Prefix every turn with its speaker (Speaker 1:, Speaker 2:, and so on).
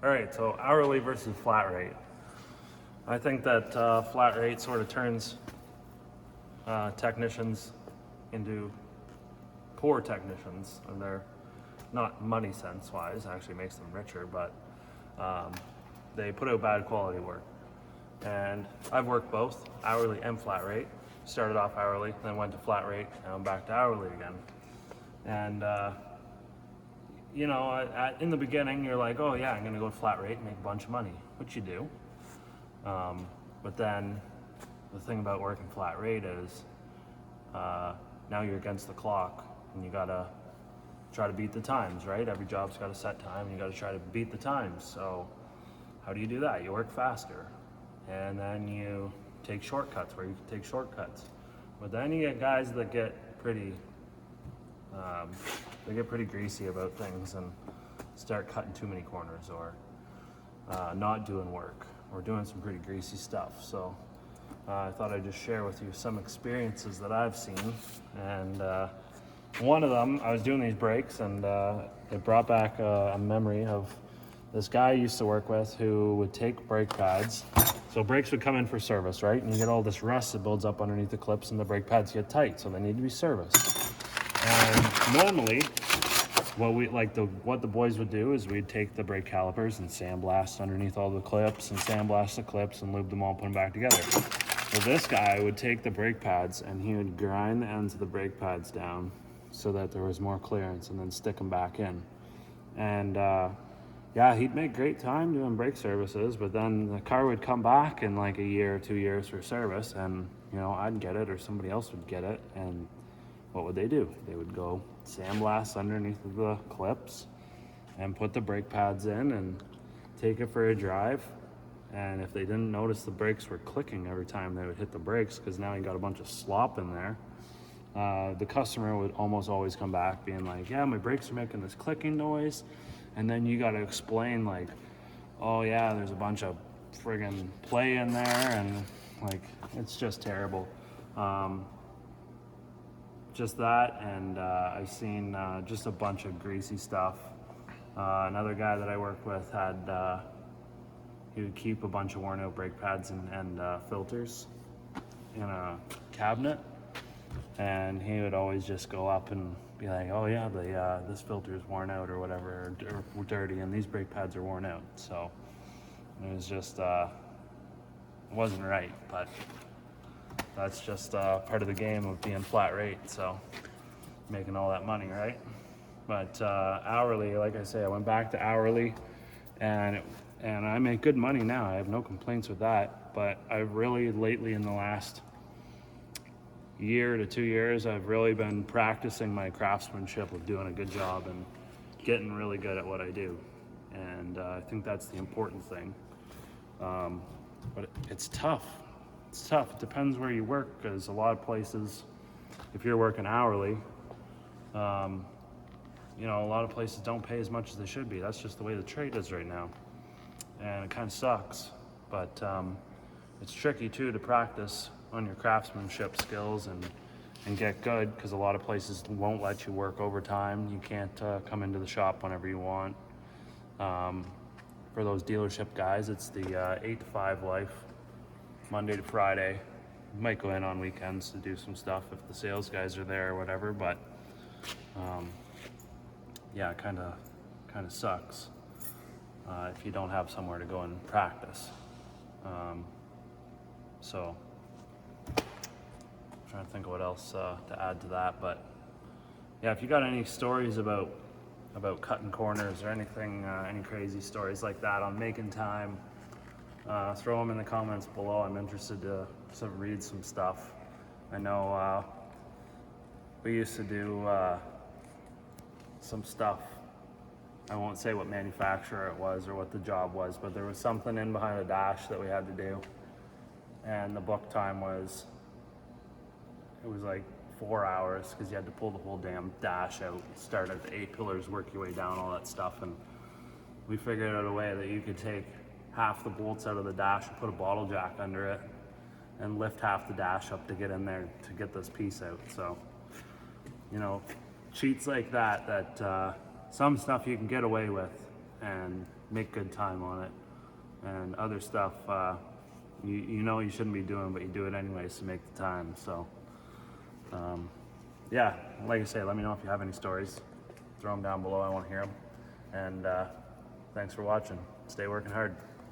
Speaker 1: All right, so hourly versus flat rate. I think that flat rate sort of turns technicians into poor technicians, and they're not money sense wise, actually makes them richer, but um, they put out bad quality work. And I've worked both hourly and flat rate. Started off hourly, then went to flat rate, and I'm back to hourly again. And in the beginning, you're like, oh yeah, I'm gonna go flat rate and make a bunch of money, which you do. But then the thing about working flat rate is now you're against the clock and you gotta try to beat the times, right? Every job's got a set time and you gotta try to beat the times. So how do you do that? You work faster and then you take shortcuts where you can take shortcuts. But then you get guys that get pretty greasy about things and start cutting too many corners or not doing work or doing some pretty greasy stuff. So I thought I'd just share with you some experiences that I've seen. And one of them, I was doing these brakes and it brought back a memory of this guy I used to work with who would take brake pads. So brakes would come in for service, right? And you get all this rust that builds up underneath the clips and the brake pads get tight, so they need to be serviced. And normally, what the boys would do is we'd take the brake calipers and sandblast underneath all the clips and sandblast the clips and lube them all, put them back together. So this guy would take the brake pads and he would grind the ends of the brake pads down so that there was more clearance and then stick them back in. And yeah, he'd make great time doing brake services, but then the car would come back in like a year or 2 years for service, and I'd get it or somebody else would get it, and what would they do? They would go sandblast underneath the clips and put the brake pads in and take it for a drive. And if they didn't notice the brakes were clicking every time they would hit the brakes, because now you got a bunch of slop in there, the customer would almost always come back being like, yeah, my brakes are making this clicking noise. And then you got to explain like, oh yeah, there's a bunch of friggin' play in there, and like it's just terrible. Just that, and I've seen just a bunch of greasy stuff. Another guy that I worked with had he would keep a bunch of worn out brake pads and filters in a cabinet, and he would always just go up and be like, oh yeah, this filter is worn out or whatever, or dirty, and these brake pads are worn out. So it was just wasn't right, but that's just part of the game of being flat rate, so making all that money, right? But hourly, like I say, I went back to hourly, and I make good money now. I have no complaints with that. But I've really lately, in the last year to 2 years, I've really been practicing my craftsmanship of doing a good job and getting really good at what I do. And I think that's the important thing. But it's tough. It's tough. It depends where you work, because a lot of places, if you're working hourly, a lot of places don't pay as much as they should be. That's just the way the trade is right now. And it kind of sucks. But it's tricky too to practice on your craftsmanship skills and get good, because a lot of places won't let you work overtime. You can't come into the shop whenever you want. For those dealership guys, it's the 8 to 5 life, Monday to Friday. You might go in on weekends to do some stuff if the sales guys are there or whatever, but yeah, it kind of sucks if you don't have somewhere to go and practice. So I'm trying to think of what else to add to that, but yeah, if you got any stories about cutting corners or anything, any crazy stories like that on making time, throw them in the comments below. I'm interested to read some stuff. I know we used to do some stuff. I won't say what manufacturer it was or what the job was, but there was something in behind the dash that we had to do, and the book time was like 4 hours, because you had to pull the whole damn dash out, start at the 8 pillars, work your way down, all that stuff. And we figured out a way that you could take half the bolts out of the dash and put a bottle jack under it and lift half the dash up to get in there to get this piece out. So, cheats like that some stuff you can get away with, and make good time on it. And other stuff, you know you shouldn't be doing, but you do it anyways to make the time. So, yeah, like I say, let me know if you have any stories. Throw them down below. I want to hear them. And thanks for watching. Stay working hard.